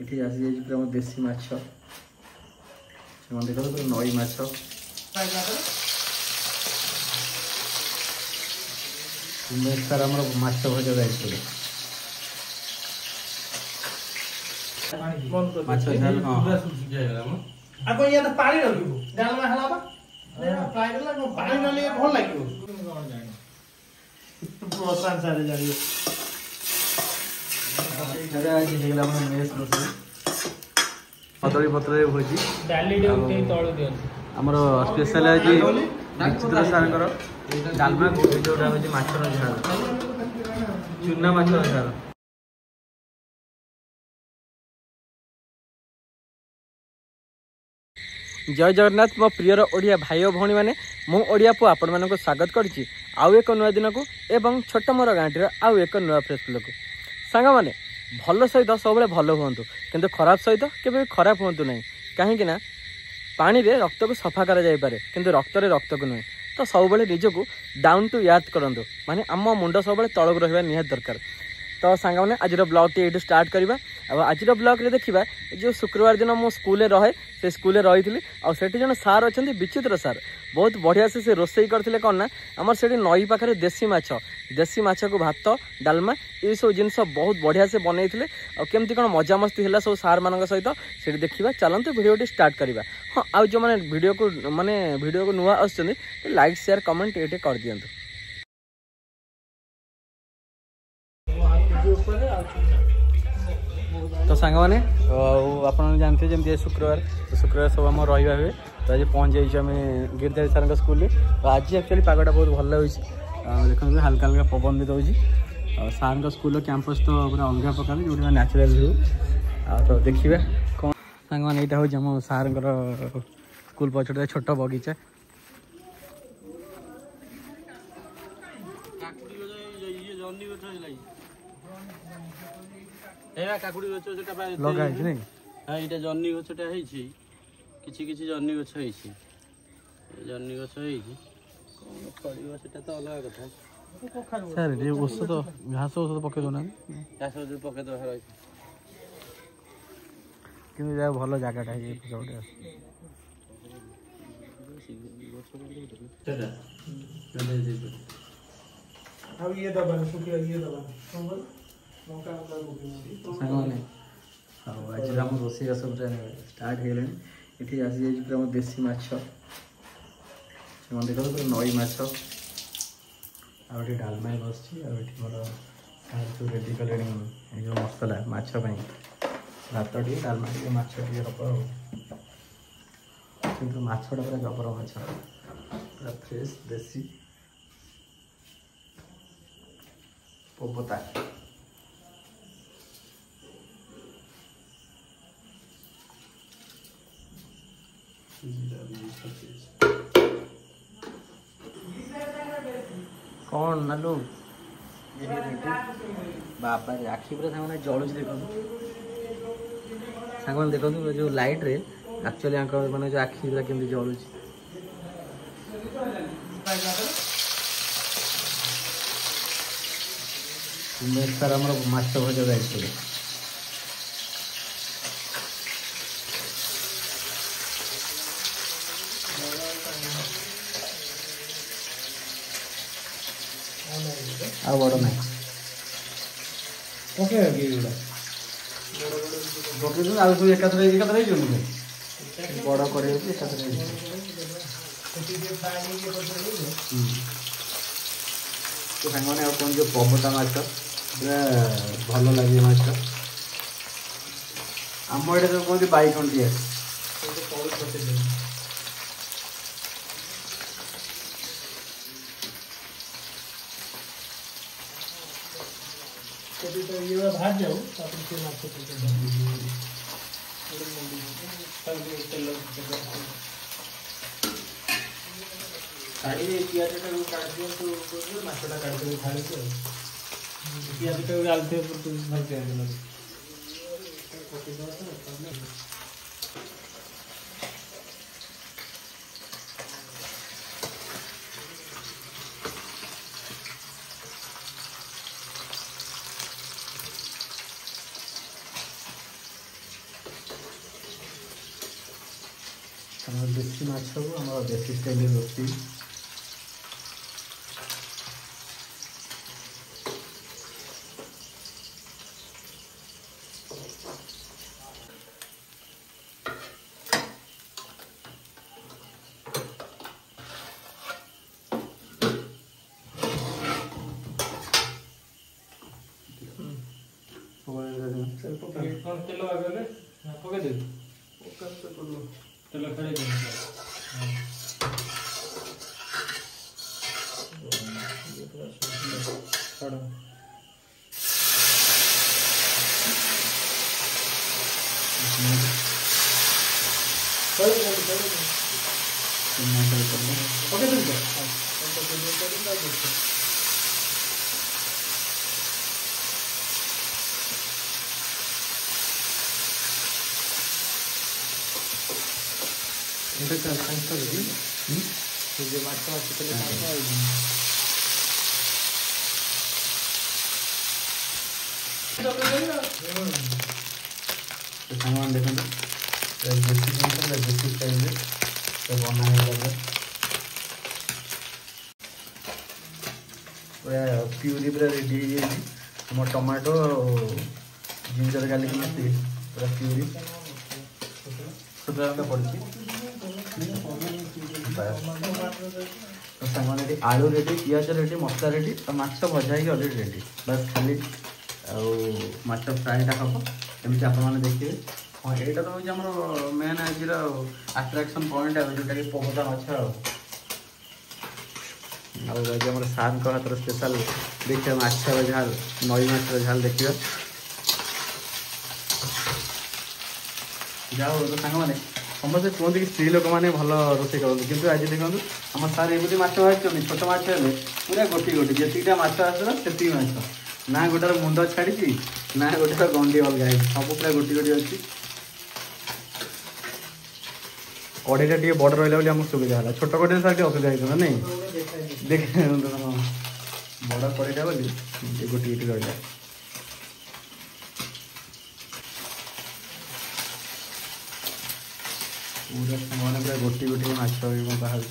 ये आसी जाइए पूरा देसी माछ देख पूरा नई माछ सार आम माछ भजा जाइए माछ झाल आगो ये तो पानी रखिबो डालमा हला बा फ्राई करला पानी न लिए भल लागिबो प्रोसान सारे जानियो अरे आज हेगला हम मेस रोटी कदली पत्र भोजी डाली डे उठे तळ दियो हमर स्पेशल आज विचित्र सारंकर डालमा जोटा होची माछर झाल चुना माछर झाल जय जगन्नाथ मो प्रियर ओडिया भाई और भौणी मैंने मु ओडिया पु आपण मानक स्वागत करछि आउ एक नुआ दिन को एवं छोट मोर गाँटी आउ एक नुआ फ्रेश को सांग मैंने भल सहित सब भल हूँ किंतु खराब सहित केवे खराब हूँ ना कहीं पानी रे रक्त को सफा करा जाय पारे किंतु रक्त रे रक्त को नुहे तो सब निजक डाउन टू अर्थ करंतु माने आम मुंड सब तलक रहा निहात दरकार तो सांग मैंने आज ब्लॉग टी ये स्टार्ट करवा आज ब्लॉग रे देखा जो शुक्रवार दिन मो स्कूल रहे से स्कूल रही थी आठ जन सार अच्छा विचित्र सार बहुत बढ़िया से रोसई करते कौन ना आमर से नई पाखे देसी माछ को भात डालमा ये सब जिनस बहुत बढ़िया से बनई केमती कौन मजामस्ती है सब सार मान सहित से देखा चलते भिडियो स्टार्ट करवा हाँ आज जो मैंने भिडियो को नुआ आस लाइक शेयर कमेंट ये कर दिंतु तो सांग मैंने आप जानते जमी शुक्रवार तो शुक्रवार सब आम रहा हुए तो आज पहुँच जाइए आम गिरधारी सार स्कूल तो आज एक्चुअली पागटा बहुत भल देखते हल्का हल्का पवन भी दूसरी सार स्कूल कैंपस तो पूरा अलग प्रकार जो न्याचुराल भ्यू तो देखिए कौन सांग मैंने यहाँ हूँ आम सार स्कूल पछटे छोट बगीचा काकुड़ी गछ सेटा लगा है नहीं हां इटा जन्नी गछटा है छी किछि किछि जन्नी गछ है छी जन्नी गछ है छी कोन फड़ियो सेटा तो अलग कथा सर ये ओस तो घास ओस पके दो ना घास ओस पके दो हर किंतु जा भलो जागाटा है जोटे सेटा अब ये दबा सुखिया ये दबा संगल साने आज आम रोसई सब स्टार्ट हो गलानी ये आसी जाइए पूरा देसी माछ देख पूरा नई माछ आगे डालमा बस मोर रेडी कले जो मसला माछपाई भात टे डालमा टे माछ टे हब कि माछटा पूरा जबर माछ पूरा फ्रेश देसी पोपता कौन नालू बापा रे आखि पूरा सामने जलुच देखो सामान देखो जो लाइट रे एक्चुअली माने जो आखि पूरा केमती जलुच सार आम माछ भजा जाइए आ बड़ ना ओके सब एक बड़ कड़े एक तो सांग मैंने कौन जो पबता माछ पूरा भल लगे माछ आम ये कहते बैकुंठिया तो ये भाज जाओ ताकि से माछ साड़ी पियाजटा काट दियो तो माछटा काट के खाली तो पियाजटा डालते तो भर के आने देसी माछ को आम देसी स्टाइल रोटी तेल आगे पकड़ दे तेल खड़े सामान देखो देसी स्टाइल बना प्यूरी पूरा रेडी हो टमाटो जिंजर गार्लिक मिक्स पूरा प्यूरी सुधा पड़ी तो सामान आलू रेडी पियाज रेडी मसला रेडी तो माछ भजा ही अलरेडी रेडी बस खाली माछ फ्राएटा हम एमती आप देखिए हाँ यहाँ तो हूँ मेन आज आट्राक्शन पॉइंट है जोटा कि पोहता माछ आज आम सार हाथ स्पेशल देखिए माछर झाल नई माछर झाल देखिए जाओ तो सांग मैंने समस्त कहते कि स्त्री लोक मैंने भल रोषे करते कि आज देखो आम सार एमती माछ भाई छोट माछ हेल्ले पूरा गोटी गोटी जीटा माछ आसला से माछ ना गोटार मुंड छाड़ी ना गोटार गंडी अलग है सब पूरा गोटी गोटी अच्छी कड़ईटा टे बड़ रहा आम सुविधा है छोट कड़े सार असुविधा होता नहीं देख बड़ कड़ईटा बोली गोटी गोटी रहा पूरा सामान पूरा गोटी गोटी माछ बाहर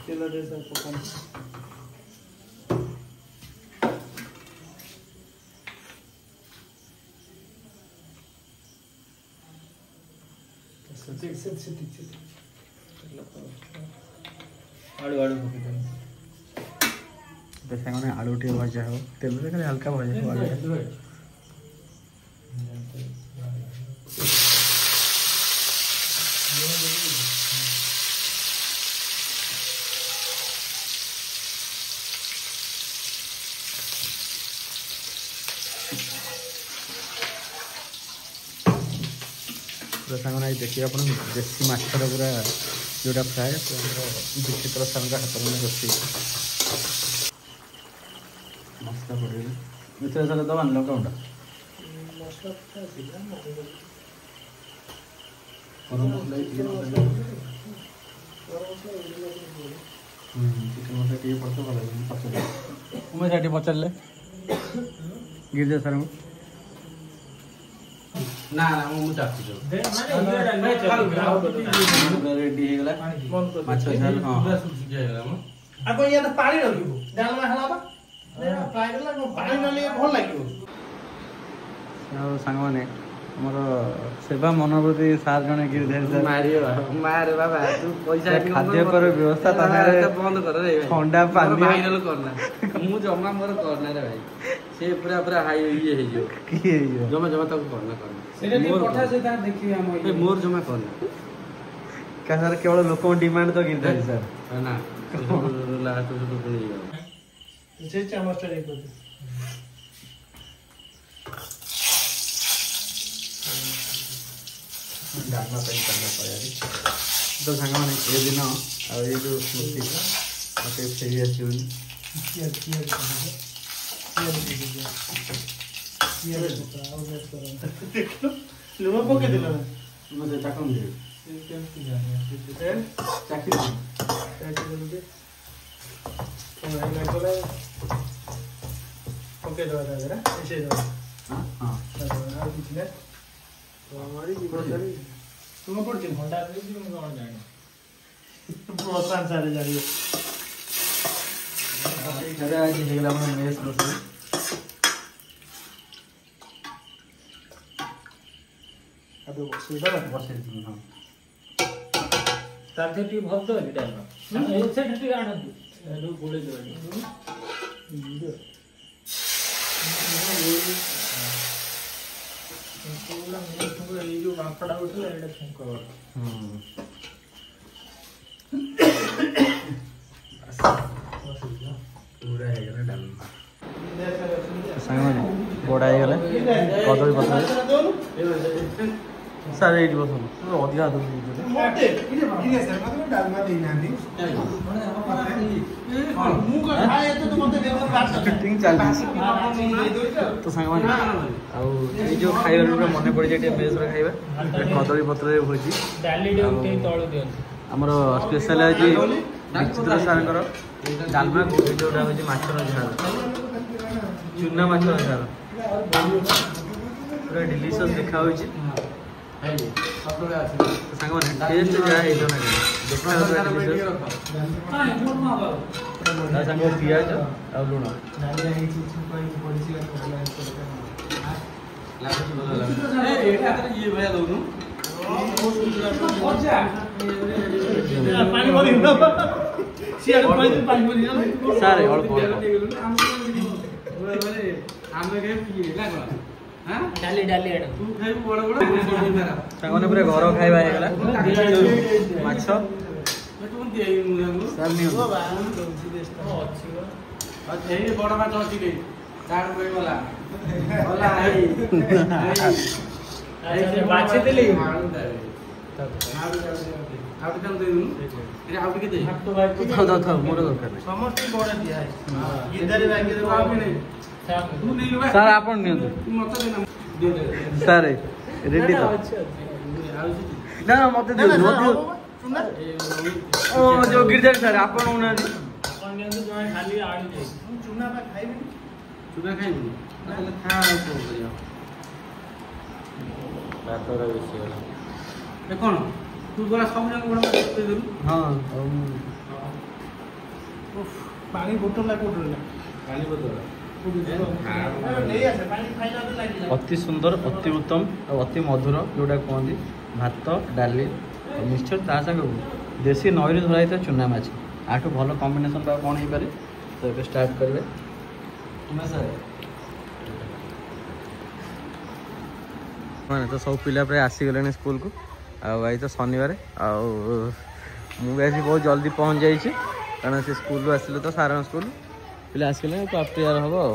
तेल दे सब पकान आलू आलू सामने आलू टे भजा हो तेल खाली हल्का भजा हो सामने देखिए आप देसी माछर पूरा जोटा फ्राए विचित्र सामने हाथ में रोषे मसला पड़े मित्र सारे दबा लकाउंट पचारे गिरिजा सार ना ना मु चाची जो रेडी हे गला माछ झाल हां पूरा सुखी गेला म आ को या त पानी रखिबो डाल में हलाबा फ्राई करला को पानी नले भल लागिबो और संग माने हमर सेवा मनोवृत्ति सार जने गिरधर सर मारे बाबा तू पैसा खाद्य पर व्यवस्था तनारे बंद कर रे ठंडा पानी फाइनल करना मु जमा मोर करना रे भाई से पूरा पूरा हाई ये हे जो की हे जो जमा जमा तक करना से पठा से ता देखि हम मोर जमा करना का सर केवल लोक डिमांड तो गिरधर सर ना लास्ट तो नहीं जे चमच रे को डालना पेन करना पड़ेगा तो सांग मैंने ये दिन और ये जो स्मृति मत सही अच्छी ଲୁଣ ପକେଇଦେଲ ପକେଇଦବା ତା ଦେହରେ ମିଶେଇଦବା ଆଉ କିଛି ନାହିଁ ତୁମ ପଡୁଛି ଭଣ୍ଡା ଦେଇଛି ମୁଁ କଣ ଜାଣି ପ୍ରଶାନ୍ତ ସାରେ ଜାଣିବ ଆଜି ହେଇଗଲା ଆମର ମେସ୍ ରୋଷେଇ। ଆଉ ବସେଇଦବା ବସେଇ ହଁ ତାର ଟିକେ ଭଲ ତ ଅଛି ଡାଲମା ସେଟା ଟିକେ ଆଣନ୍ତୁ ଗୋଳେଇ ଦେବା ଏଇ ଯୋଉ ବାମ୍ଫଟା ଉଠିଲା ଏଇଟା ଛୁଙ୍କ ପୁରା ହେଇଗଲା ଡାଲମା। ସାଙ୍ଗମାନେ ବଡ଼ା ହେଇଗଲା କଦଳୀ ପତ୍ର ସାର୍ ଏଇଠି ବସନ୍ତୁ ଅଧିକା ସୁଟିଂ ଚାଲିଛି ତ ସାଙ୍ଗମାନେ ଆଉ ଏଇ ଯେଉଁ ଖାଇବା ପୁରା ମନେ ପଡ଼ିଯାଏ ଟିକେ ମେସ୍ର ଖାଇବା କଦଳୀ ପତ୍ରରେ ଭୋଜି ଆମର ସ୍ପେଶାଲ ଆଜି ବିଚିତ୍ର ସାର୍ଙ୍କର ଡାଲମା ଯେଉଁଟା ହେଉଛି ମାଛର ଝାଲ ଚୁନା ମାଛର ଝାଲ ପୁରା ଡିଲିସିୟସ୍ ଦେଖାହେଉଛି ସାଙ୍ଗମାନେ ଟେଷ୍ଟ ଯାହା ହେଇଥିବ ନା ଦେଖାହେଉଥିବା ଡିଲିସିୟସ୍ ତା ସାଙ୍ଗରେ ପିଆଜ ଆଉ ଲୁଣ ସାର୍ ଅଳ୍ପ ସାଙ୍ଗମାନେ ପୁରା ଘର ଖାଇବା ହେଇଗଲା ମାଛ ବଡ ମାଛ ଅଛି ମୋର ଦରକାର ସମସ୍ତେ ବଡ ଦିଆ ସାର୍ ଆପଣ ନିଅନ୍ତୁ ସାର୍ ରେଡି ତ ନା ନା ମତେ ଦିଅନ୍ତୁ ଓ ଯୋଉ ଗିରିଜାରୀ ସାର୍ ଆପଣ ନେଉନାହାନ୍ତି ଚୁନା ଖାଇବିନି କଣ ତୁ ଗଲା ସବୁ ଯାକ ହଁ ପାଣି ବୋତଲ କୋଉଠି ପାଣି ବୋତଲ ଅତି ସୁନ୍ଦର ଅତି ଉତ୍ତମ ଆଉ ଅତି ମଧୁର ଯେଉଁଟା କୁହନ୍ତି ଭାତ ଡାଲି ଆଉ ମିକ୍ସଚର ତା ସାଙ୍ଗକୁ ଦେଶୀ ନଈରେ ଧରା ହେଇଥିବା ଚୁନା ମାଛ ଆଠୁ ଭଲ କମ୍ବିନେସନ୍ ବା କ'ଣ ହେଇପାରେ ତ ଏବେ ଷ୍ଟାର୍ଟ କରିବେ ମାନେ ତ ସବୁ ପିଲା ପ୍ରାୟ ଆସିଗଲେଣି ସ୍କୁଲକୁ ଆଉ ଆଜି ତ ଶନିବାର ଆଉ ମୁଁ ବି ଆସି ବହୁତ ଜଲ୍ଦି ପହଞ୍ଚି ଯାଇଛି କାରଣ ସେ ସ୍କୁଲରୁ ଆସିଲେ ତ ସାରଙ୍କ ସ୍କୁଲ ପିଲା ଆସିଲେ ପ୍ରାପ୍ତି ହେବ ଆଉ